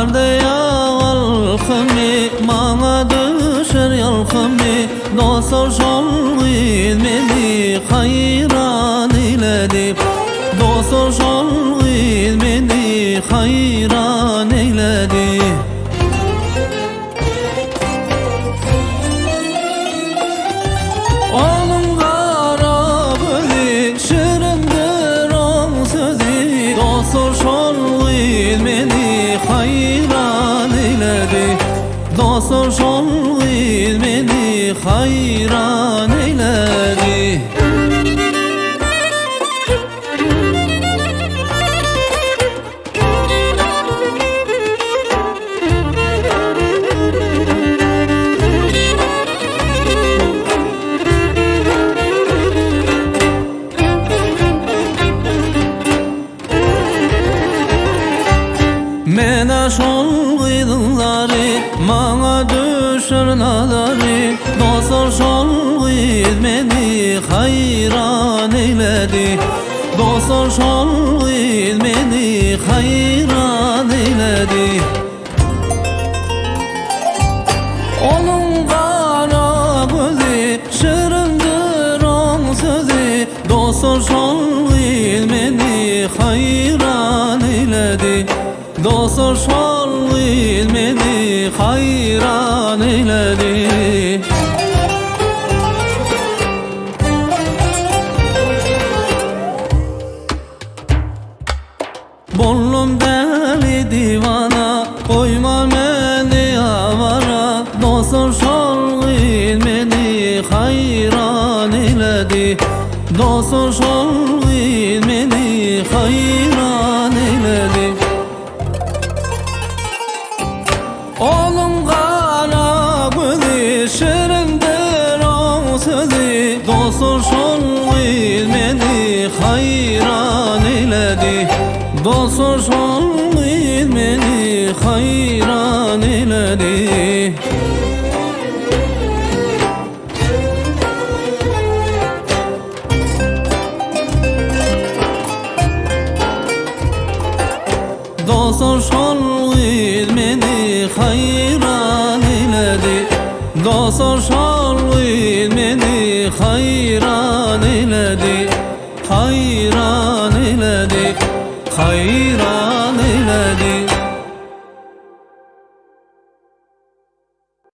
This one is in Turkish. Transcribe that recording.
Bardeya alkımı Mana düşer yalkımı Dostlar şol ilmeni Hayran eyledi Dostlar şol ilmeni Hayran eyledi Onun kara gözü Şirindir on sözü Dostlar şol ilmeni Hayran eyledi Dostlar şol ilmeni Hayran eyledi Mena şol gıydınları Mana düşer naları Dostlar şol ilmeni Hayran eyledi Dostlar şol ilmeni Hayran eyledi Onun kara gözü Şirindir on sözü Dostlar şol ilmeni Hayran eyledi Dostlar şol ilmeni Hayran eyledi Bollum deli divana Koyma beni avara Dostlar şol ilmeni Hayran eyledi Dostlar şol ilmeni Hayran eyledi Oğlum kara gözü Şirindir o sözü Dostlar şol ilmeni Hayran eyledi Dostlar şol ilmeni Hayran eyledi Dostlar şol ilmeni Hayran eyledi Dostlar şol ilmeni Hayran eyledi Hayran eyledi Hayran eyledi